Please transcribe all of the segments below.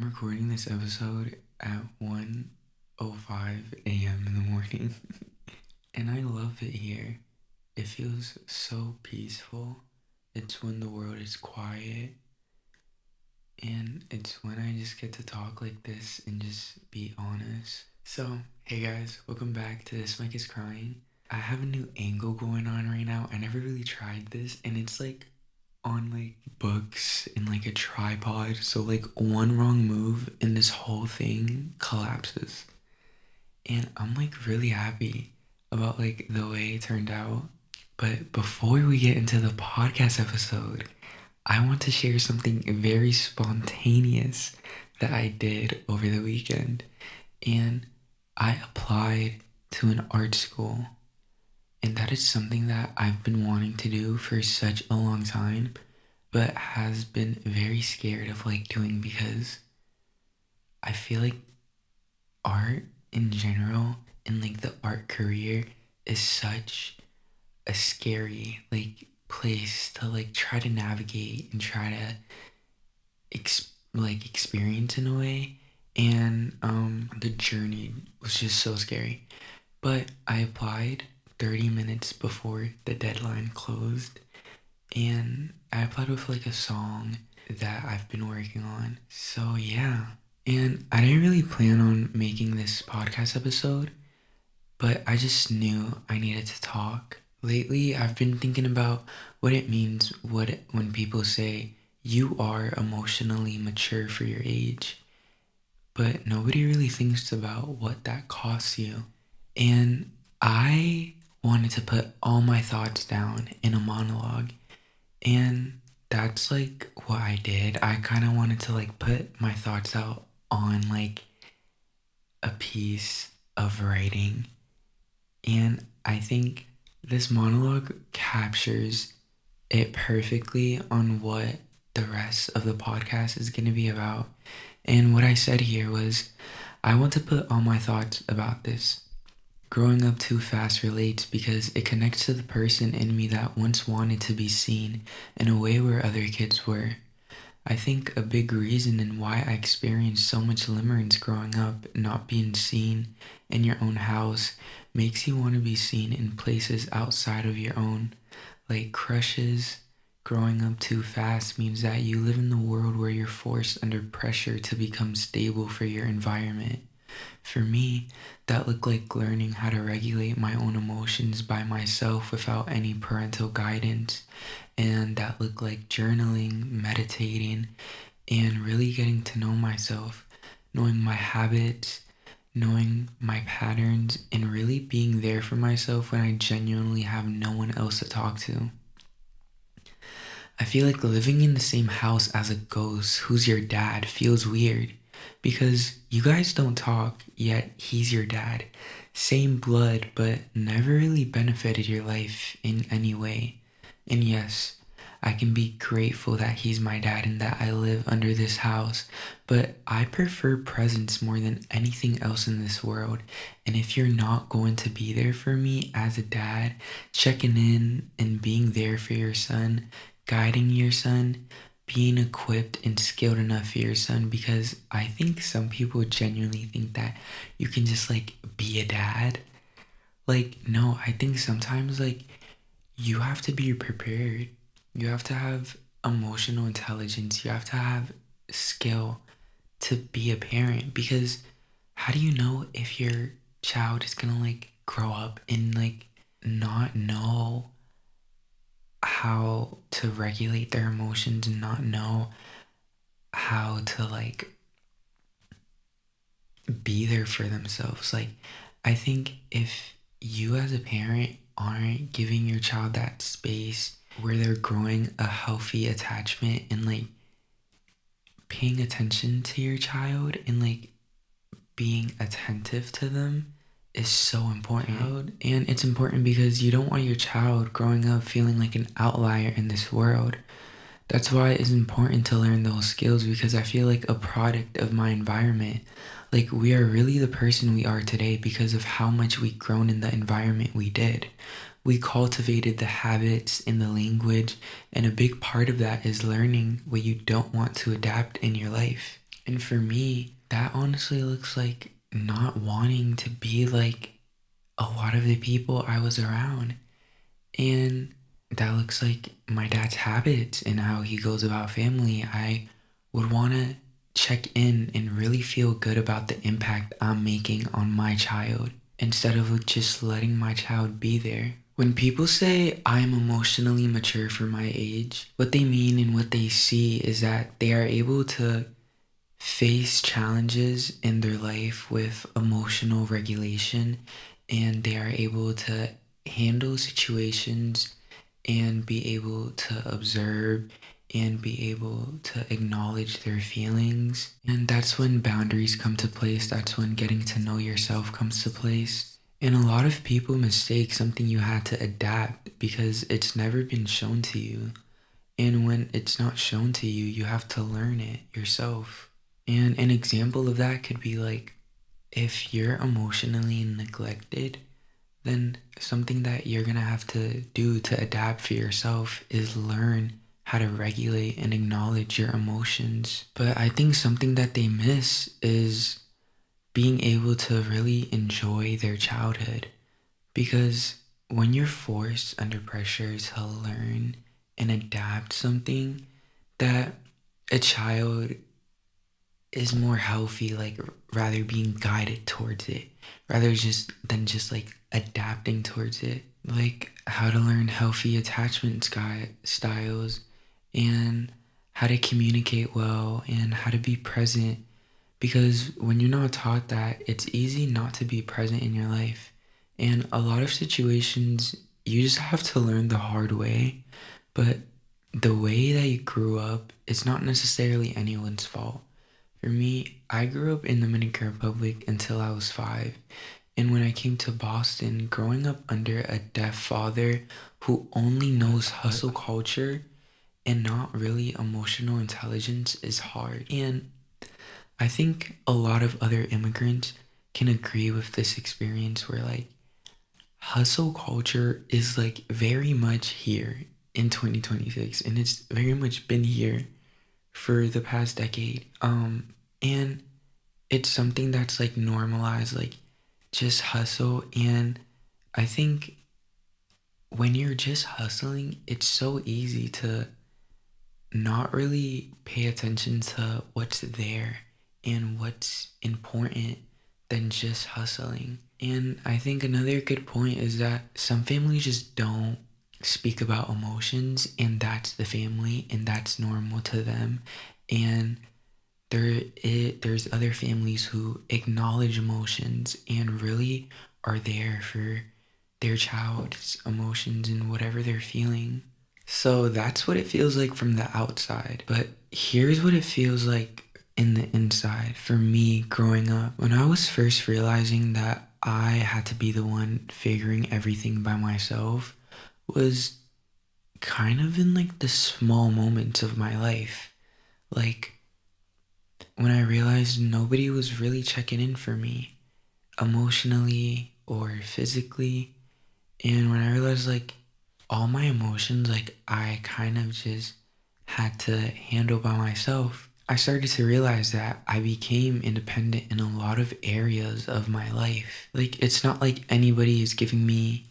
I'm recording this episode at 1:05 a.m. in the morning, and I love it here. It feels so peaceful. It's when the world is quiet, and it's when I just get to talk like this and just be honest. So, hey guys, welcome back to This Mic is Crying. I have a new angle going on right now. I never really tried this, and it's like on like books in like a tripod, so like one wrong move and this whole thing collapses. And I'm like really happy about like the way it turned out. But before we get into the podcast episode, I want to share something very spontaneous that I did over the weekend. And I applied to an art school, and that is something that I've been wanting to do for such a long time, but has been very scared of like doing because I feel like art in general and like the art career is such a scary like place to like try to navigate and try to experience in a way. And the journey was just so scary. But I applied 30 minutes before the deadline closed, and I applied with like a song that I've been working on. So yeah. And I didn't really plan on making this podcast episode, but I just knew I needed to talk. Lately, I've been thinking about what it means when people say you are emotionally mature for your age, but nobody really thinks about what that costs you. And I wanted to put all my thoughts down in a monologue, and that's like what I did. I kind of wanted to like put my thoughts out on like a piece of writing. And I think this monologue captures it perfectly on what the rest of the podcast is going to be about. And what I said here was I want to put all my thoughts about this. Growing up too fast relates because it connects to the person in me that once wanted to be seen in a way where other kids were. I think a big reason and why I experienced so much limerence growing up, not being seen in your own house, makes you want to be seen in places outside of your own, like crushes. Growing up too fast means that you live in the world where you're forced under pressure to become stable for your environment. For me, that looked like learning how to regulate my own emotions by myself without any parental guidance. And that looked like journaling, meditating, and really getting to know myself, knowing my habits, knowing my patterns, and really being there for myself when I genuinely have no one else to talk to. I feel like living in the same house as a ghost who's your dad feels weird because you guys don't talk, yet he's your dad. Same blood, but never really benefited your life in any way. And yes, I can be grateful that he's my dad and that I live under this house, but I prefer presence more than anything else in this world. And if you're not going to be there for me as a dad, checking in and being there for your son, guiding your son, being equipped and skilled enough for your son, because I think some people genuinely think that you can just like be a dad. Like, no, I think sometimes like you have to be prepared. You have to have emotional intelligence. You have to have skill to be a parent, because how do you know if your child is gonna like grow up and like not know how to regulate their emotions and not know how to like be there for themselves? Like, I think if you as a parent aren't giving your child that space where they're growing a healthy attachment and like paying attention to your child and like being attentive to them is so important. And it's important because you don't want your child growing up feeling like an outlier in this world. That's why it's important to learn those skills, because I feel like a product of my environment. Like, we are really the person we are today because of how much we grown in the environment we did. We cultivated the habits and the language, and a big part of that is learning what you don't want to adapt in your life. And for me, that honestly looks like not wanting to be like a lot of the people I was around. And that looks like my dad's habits and how he goes about family. I would want to check in and really feel good about the impact I'm making on my child instead of just letting my child be there. When people say I'm emotionally mature for my age, what they mean and what they see is that they are able to face challenges in their life with emotional regulation, and they are able to handle situations and be able to observe and be able to acknowledge their feelings. And that's when boundaries come to place. That's when getting to know yourself comes to place. And a lot of people mistake something you had to adapt because it's never been shown to you. And when it's not shown to you, you have to learn it yourself. And an example of that could be like if you're emotionally neglected, then something that you're gonna have to do to adapt for yourself is learn how to regulate and acknowledge your emotions. But I think something that they miss is being able to really enjoy their childhood. Because when you're forced under pressure to learn and adapt something that a child is more healthy, like rather being guided towards it, rather just than just like adapting towards it, like how to learn healthy attachment styles and how to communicate well and how to be present. Because when you're not taught that, it's easy not to be present in your life. And a lot of situations, you just have to learn the hard way. But the way that you grew up, it's not necessarily anyone's fault. For me, I grew up in the Dominican Republic until I was 5. And when I came to Boston, growing up under a deaf father who only knows hustle culture and not really emotional intelligence is hard. And I think a lot of other immigrants can agree with this experience where like hustle culture is like very much here in 2026, and it's very much been here for the past decade. And it's something that's like normalized, like just hustle. And I think when you're just hustling, it's so easy to not really pay attention to what's there and what's important than just hustling. And I think another good point is that some families just don't speak about emotions, and that's the family, and that's normal to them. And there's other families who acknowledge emotions and really are there for their child's emotions and whatever they're feeling. So that's what it feels like from the outside. But here's what it feels like in the inside for me growing up. When I was first realizing that I had to be the one figuring everything by myself was kind of in like the small moments of my life. Like when I realized nobody was really checking in for me emotionally or physically. And when I realized like all my emotions, like I kind of just had to handle by myself, I started to realize that I became independent in a lot of areas of my life. Like it's not like anybody is giving me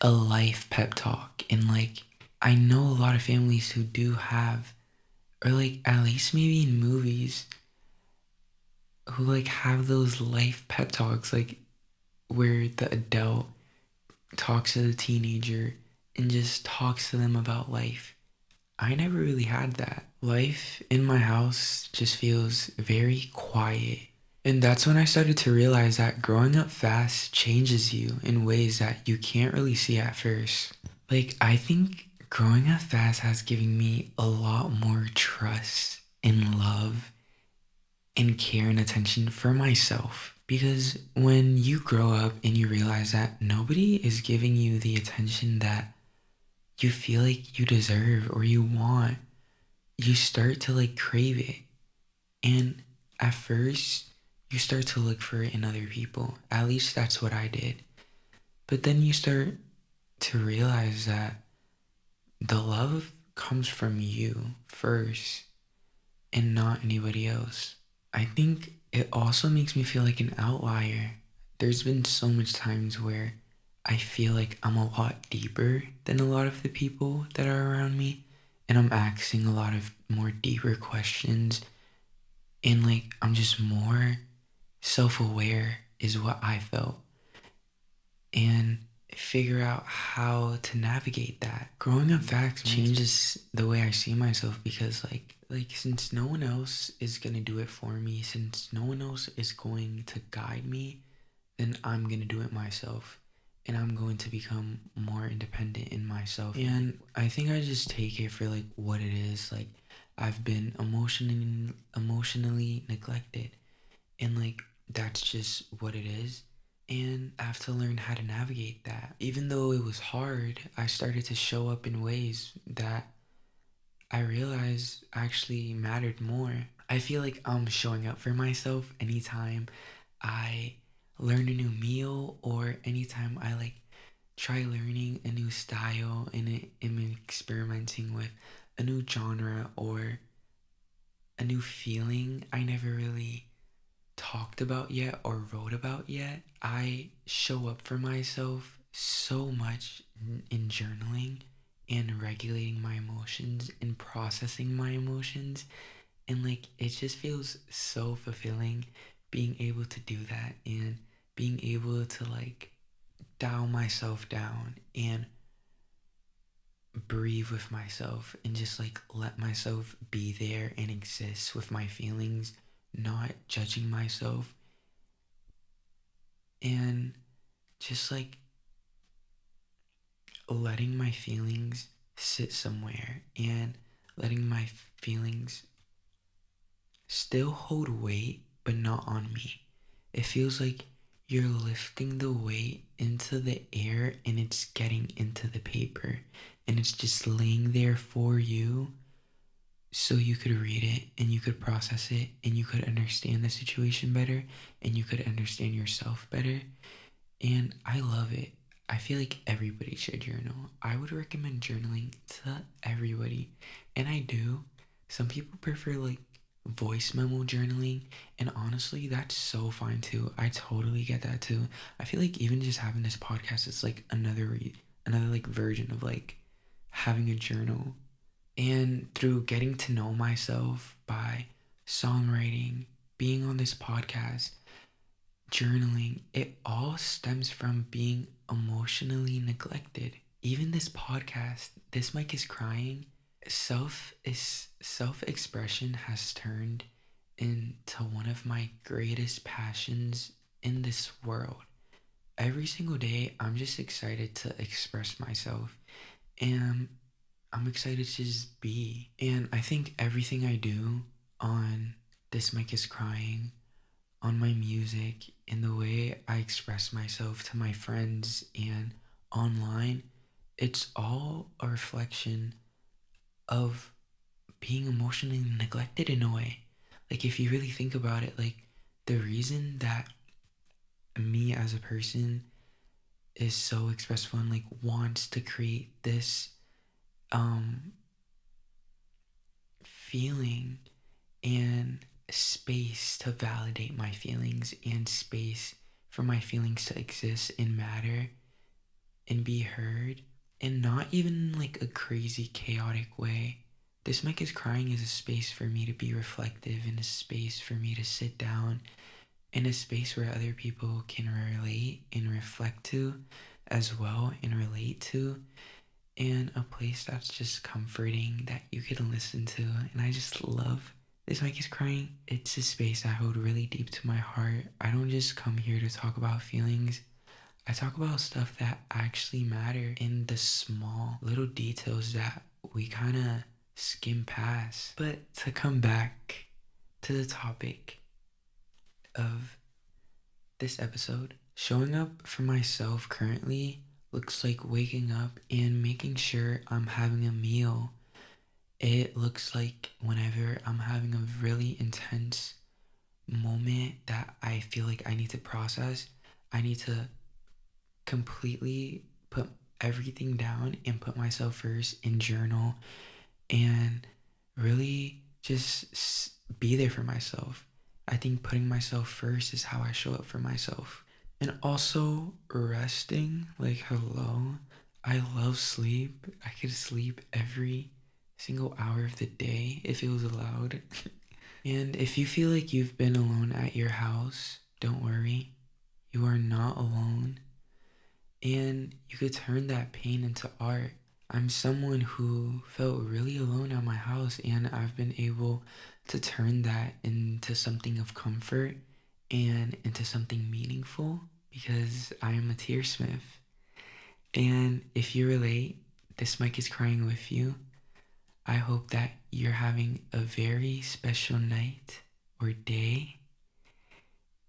a life pep talk. And like I know a lot of families who do have, or like at least maybe in movies, who like have those life pep talks, like where the adult talks to the teenager and just talks to them about life. I never really had that. Life in my house just feels very quiet. And that's when I started to realize that growing up fast changes you in ways that you can't really see at first. Like, I think growing up fast has given me a lot more trust and love and care and attention for myself. Because when you grow up and you realize that nobody is giving you the attention that you feel like you deserve or you want, you start to like crave it. And at first, you start to look for it in other people. At least that's what I did. But then you start to realize that the love comes from you first and not anybody else. I think it also makes me feel like an outlier. There's been so much times where I feel like I'm a lot deeper than a lot of the people that are around me, and I'm asking a lot of more deeper questions, and like I'm just more self-aware is what I felt, and figure out how to navigate that. Growing up fast changes the way I see myself because like since no one else is going to do it for me, since no one else is going to guide me, then I'm going to do it myself. And I'm going to become more independent in myself. And I think I just take it for like what it is. Like I've been emotionally neglected, and like that's just what it is, and I have to learn how to navigate that. Even though it was hard, I started to show up in ways that I realized actually mattered more. I feel like I'm showing up for myself anytime I learn a new meal, or anytime I like try learning a new style and am experimenting with a new genre or a new feeling I never really talked about yet or wrote about yet. I show up for myself so much in journaling and regulating my emotions and processing my emotions. And like it just feels so fulfilling being able to do that, and being able to like dial myself down and breathe with myself and just like let myself be there and exist with my feelings, not judging myself, and just like letting my feelings sit somewhere, and letting my feelings still hold weight but not on me. It feels like you're lifting the weight into the air and it's getting into the paper, and it's just laying there for you so you could read it and you could process it and you could understand the situation better and you could understand yourself better. And I love it. I feel like everybody should journal. I would recommend journaling to everybody. And I do. Some people prefer like voice memo journaling. And honestly, that's so fine too. I totally get that too. I feel like even just having this podcast is like another like version of like having a journal. And through getting to know myself by songwriting, being on this podcast, journaling, it all stems from being emotionally neglected. Even this podcast, This Mic is Crying, self expression has turned into one of my greatest passions in this world. Every single day, I'm just excited to express myself, and I'm excited to just be. And I think everything I do on This Mic is Crying, on my music, in the way I express myself to my friends and online, it's all a reflection of being emotionally neglected in a way. Like, if you really think about it, like, the reason that me as a person is so expressive and like wants to create this um feeling and space to validate my feelings, and space for my feelings to exist and matter and be heard, and not even like a crazy chaotic way. This Mic is Crying is a space for me to be reflective, and a space for me to sit down, in a space where other people can relate and reflect to as well and relate to, and a place that's just comforting that you can listen to. And I just love This Mic is Crying. It's a space I hold really deep to my heart. I don't just come here to talk about feelings. I talk about stuff that actually matter, in the small little details that we kind of skim past. But to come back to the topic of this episode, showing up for myself currently looks like waking up and making sure I'm having a meal. It looks like whenever I'm having a really intense moment that I feel like I need to process, I need to completely put everything down and put myself first and journal, and really just be there for myself. I think putting myself first is how I show up for myself. And also resting, like, hello. I love sleep. I could sleep every single hour of the day if it was allowed. And if you feel like you've been alone at your house, don't worry. You are not alone. And you could turn that pain into art. I'm someone who felt really alone at my house, and I've been able to turn that into something of comfort and into something meaningful because I am a tearsmith. And if you relate, this mic is crying with you. I hope that you're having a very special night or day.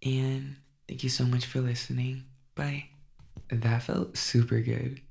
And thank you so much for listening. Bye. That felt super good.